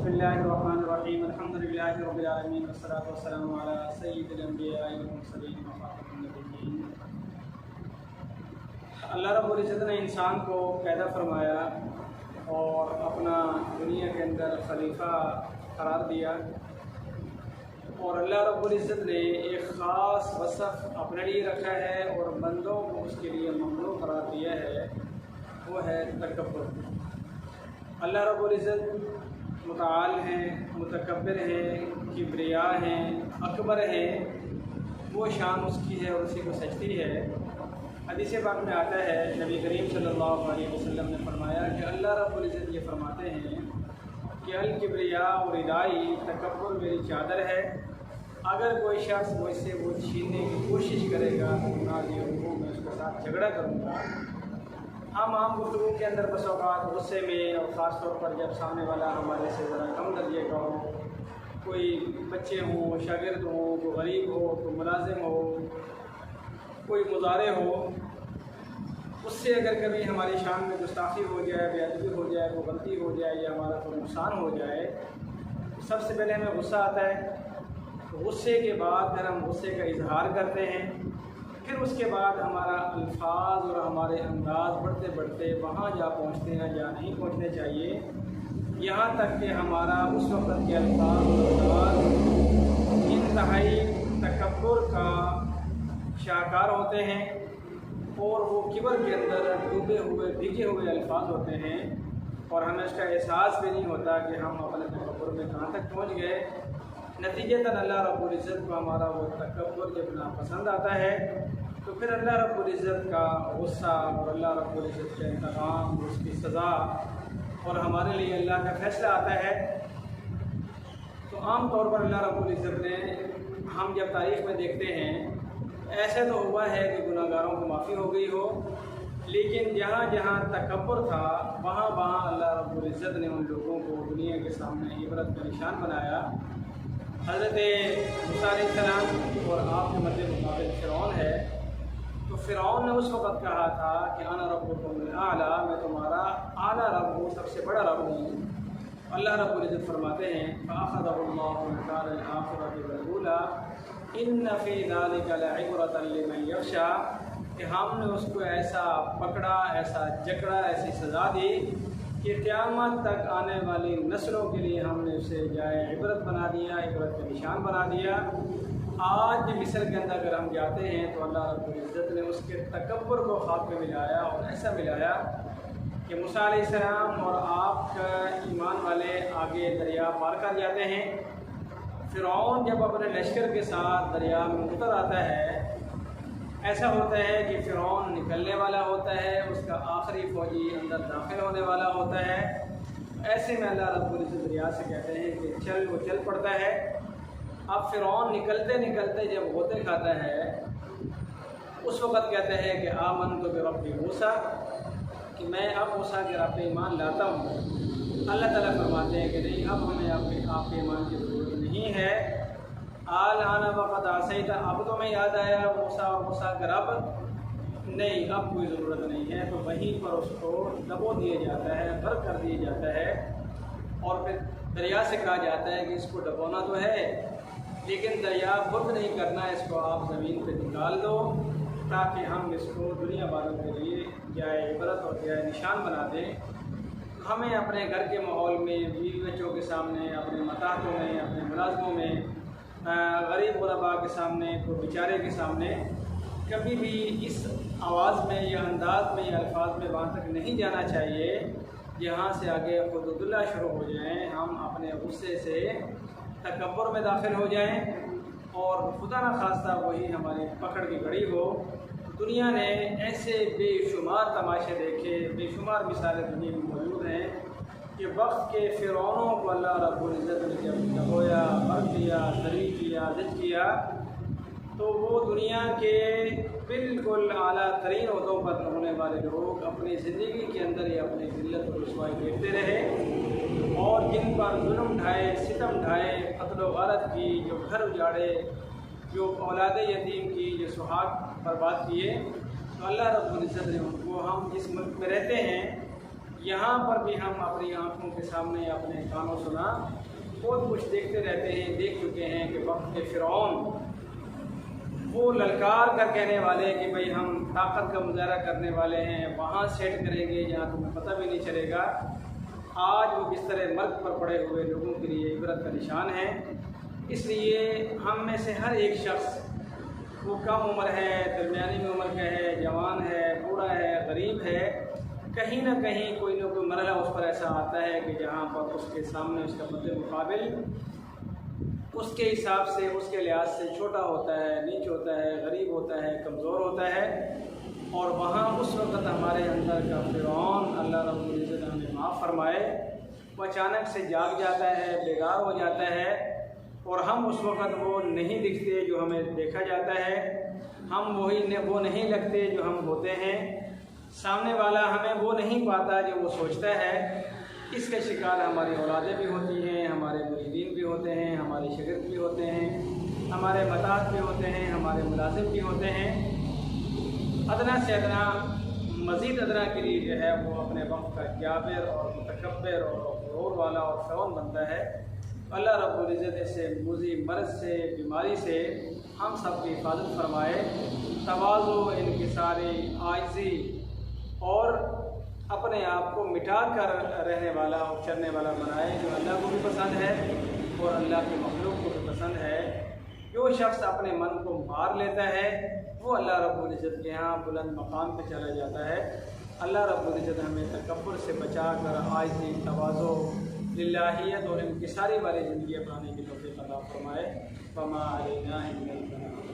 बिस्मिल्लाहिर्रहमानिर्रहीम अल्हम्दुलिल्लाहि रब्बिल आलमीन वस्सलातु वस्सलामु अला सय्यिदिल अंबिया'i वल मुरसलीन व खातमिन नबिय्यीन। अल्लाह रब्बुल इज़्ज़त ने इंसान को पैदा फरमाया और अपना दुनिया के अंदर खलीफा करार दिया, और अल्लाह रब्बुल इज़्ज़त ने एक ख़ास वसफ़ अपने लिए रखा है और बंदों को उसके लिए ममनू करार दिया है, वो है तकब्बुर। अल्लाह रब्बुल इज़्ज़त मुताल हैं, मुतकब्बिर हैं, किब्रिया हैं, अकबर हैं, वो शान उसकी है और उसी को सजती है। हदीस पाक में आता है, नबी करीम सल्लल्लाहु अलैहि वसल्लम ने फरमाया कि अल्लाह रब्बुल इज़्ज़त ये फरमाते हैं कि अल किब्रिया और रिदाई, तकब्बुर मेरी चादर है, अगर कोई शख्स मुझसे वो छीनने की कोशिश करेगा तो मैं उसके साथ झगड़ा करूँगा। हम आम गुफ्तगू के अंदर बस औक़ात गुस्से में, और ख़ास तौर पर जब सामने वाला हमारे से ज़रा कम दर्जे का हो, कोई बच्चे हों, शागिर्द हों, कोई गरीब हो, कोई मुलाजिम हो, कोई मुजारे हो, उससे अगर कभी हमारी शान में गुस्ताखी हो जाए, बेअदबी हो जाए, कोई गलती हो जाए या हमारा कोई नुकसान हो जाए, तो सबसे पहले हमें गुस्सा आता है। तो गुस्से के बाद फिर हम गुस्से का इजहार करते हैं, फिर उसके बाद हमारा अल्फाज और हमारे अंदाज़ बढ़ते बढ़ते वहाँ जा पहुँचते हैं जहाँ नहीं पहुँचने चाहिए, यहाँ तक कि हमारा उस वक्त के अल्फाज और अंदाज़ इंतहाई तकब्बुर का शाहकार होते हैं और वो किबर के अंदर डूबे हुए, भीगे हुए अल्फाज होते हैं, और हमें उसका एहसास भी नहीं होता कि हम अपने तकब्बुर में कहाँ तक पहुँच गए। नतीजतन अल्लाह रब्बुल इज़्ज़त को हमारा वो तकब्बुर जब नापसंद आता है तो फिर अल्लाह रब्बुल इज़्ज़त का गुस्सा और अल्लाह रब्बुल इज़्ज़त का इंतकाम, उसकी सज़ा और हमारे लिए अल्लाह का फ़ैसला आता है। तो आम तौर पर अल्लाह रब्बुल इज़्ज़त ने, हम जब तारीख़ में देखते हैं, ऐसे तो हुआ है कि गुनाहगारों को माफ़ी हो गई हो, लेकिन जहाँ जहाँ तकब्बुर था वहाँ वहाँ अल्लाह रब्बुल इज़्ज़त ने उन लोगों को दुनिया के सामने इबरत का निशान बनाया। हज़रत मूसा अलैहिस्सलाम और आपके मध्य मुकाबिल फ़िरौन है, तो फ़िरौन ने उस वक़्त कहा था कि अना रब्बुकुमुल आला, मैं तुम्हारा आला रब हूँ, सबसे बड़ा रब हूँ। अल्लाह रब्बुल इज़्ज़त फरमाते हैं फ़अख़ज़हुल्लाहु नकालल आख़िरति वल ऊला इन्न फ़ी ज़ालिका लइब्रतन लिमन यख़शा, कि हमने उसको ऐसा पकड़ा, ऐसा जकड़ा, ऐसी सज़ा दी कि क़यामत तक आने वाली नस्लों के लिए हमने उसे जाए इबरत बना दिया, इबरत का निशान बना दिया। आज मिस्र के अंदर अगर हम जाते हैं तो अल्लाह रब्बुल इज़्ज़त ने उसके तकब्बुर को ख़ाक में मिलाया, और ऐसा मिलाया कि मूसा अलैहिस्सलाम और आपका ईमान वाले आगे दरिया पार कर जाते हैं। फ़िरौन जब अपने लश्कर के साथ दरिया में उतर आता है, ऐसा होता है कि फ़िरौन निकलने वाला होता है, उसका आखिरी फ़ौजी अंदर दाखिल होने वाला होता है। ऐसे में अल्लाह रब्बुल इज़्ज़त दरिया से कहते हैं कि चल, वो चल पड़ता है। अब फ़िरौन निकलते निकलते जब होते खाता है, उस वक़्त कहते हैं कि आमनतु बिरब्बि मूसा, कि मैं अब मूसा के रब पे ईमान लाता हूँ। अल्लाह ताला फरमाते हैं कि नहीं, अब हमें आपके ईमान की ज़रूरत नहीं है। आल आना वक़द आसैता, अब तो मैं याद आया मूसा और मूसा का रब, नहीं अब कोई ज़रूरत नहीं है। तो वहीं पर उसको दबो दिया जाता है, बर्क कर दिया जाता है, और फिर दरिया से कहा जाता है कि इसको डबोना तो है, लेकिन दरिया बुर्द नहीं करना, इसको आप ज़मीन पे निकाल दो ताकि हम इसको दुनिया वालों के लिए जाए इबरत और जाए निशान बना दें। हमें अपने घर के माहौल में, बीवी बच्चों के सामने, अपने मताहतों में, अपने मुलाज़मों में, गरीब गुरबा के सामने, कोई बेचारे के सामने कभी भी इस आवाज़ में या अंदाज में या अल्फाज में वहाँ तक नहीं जाना चाहिए जहाँ से आगे हुदूदुल्लाह शुरू हो जाएँ, हम अपने गुस्से से तकब्बुर में दाखिल हो जाएं और खुदा न खास्ता वही हमारी पकड़ की घड़ी हो। दुनिया ने ऐसे बेशुमार तमाशे देखे, बेशुमार मिसालें दुनिया में मौजूद हैं कि वक्त के फ़िरौनों को अल्लाह रब्बुल इज़्ज़त ने जब दबोया, मर दिया, ज़लील किया, ज़िद किया, तो वो दुनिया के बिल्कुल आला तरीन ओहदों पर होने वाले लोग अपनी ज़िंदगी के अंदर ही अपनी ज़िल्लत और रुसवाई देखते रहे, और जिन पर जुल्म ढाए, सितम ढाए, क़त्ल व गारत की, जो घर उजाड़े, जो औलाद यतीम की, जो सुहाग बर्बाद किए, तो अल्लाह रब्बुल इज़्ज़त ने उनको, हम जिस मुल्क में रहते हैं यहाँ पर भी हम अपनी आँखों के सामने अपने कानों सुना बहुत कुछ देखते रहते हैं, देख चुके हैं कि वक्त के फ़िरौन वो ललकार कर कहने वाले कि भाई हम ताकत का मुजाहरा करने वाले हैं, वहाँ सेट करेंगे जहाँ तुम्हें पता भी नहीं चलेगा। आज वो बिस्तर मर्ग पर पड़े हुए लोगों के लिए इबरत का निशान है। इसलिए हम में से हर एक शख्स, वो कम उम्र है, दरमियानी में उम्र का है, जवान है, बूढ़ा है, गरीब है, कहीं ना कहीं कोई ना कोई मरहला उस पर ऐसा आता है कि जहाँ पर उसके सामने उसका मद्दे मुकाबिल उसके हिसाब से, उसके लिहाज से छोटा होता है, नीच होता है, गरीब होता है, कमज़ोर होता है। और वहाँ उस वक़्त हमारे अंदर का फ़िरौन, अल्लाह रब्बुल इज़्ज़त हमें माफ़ फरमाए, वो अचानक से जाग जाता है, बेदार हो जाता है और हम उस वक़्त वो नहीं दिखते जो हमें देखा जाता है, हम वो नहीं लगते जो हम होते हैं, सामने वाला हमें वो नहीं पाता जो वो सोचता है। इसके शिकार हमारी औलादें भी होती हैं, हमारे मुरीदीन भी होते हैं, हमारे शागिर्द भी होते हैं, हमारे मतात भी होते हैं, हमारे मुलाजिम भी होते हैं। अदना से अदना, मज़ीद अदना के लिए जो है वो अपने वक्त का जाबिर और मुतकब्बिर और ग़रूर वाला और फ़िरौन बनता है। अल्लाह रब्बुल इज़्ज़त से मूज़ी मर्ज़ से, बीमारी से हम सब की हिफाजत फरमाए। तवाज़ु, इनकिसारी, आजिज़ी और अपने आप को मिटा कर रहने वाला और चलने वाला बनाए, जो अल्लाह को भी पसंद है और अल्लाह के मखलूक को भी पसंद है। जो शख्स अपने मन को मार लेता है वो अल्लाह रब्बुल इज़्ज़त के यहाँ बुलंद मकाम पे चला जाता है। अल्लाह रब्बुल इज़्ज़त हमें तकब्बुर से बचा कर आजिज़ी, तवाज़ु, लिल्लाहियत और इनकिसारी वाली ज़िंदगी अपनाने की तौफ़ीक़ अता फ़रमाए। वमा अलैना इल्लल बलाग।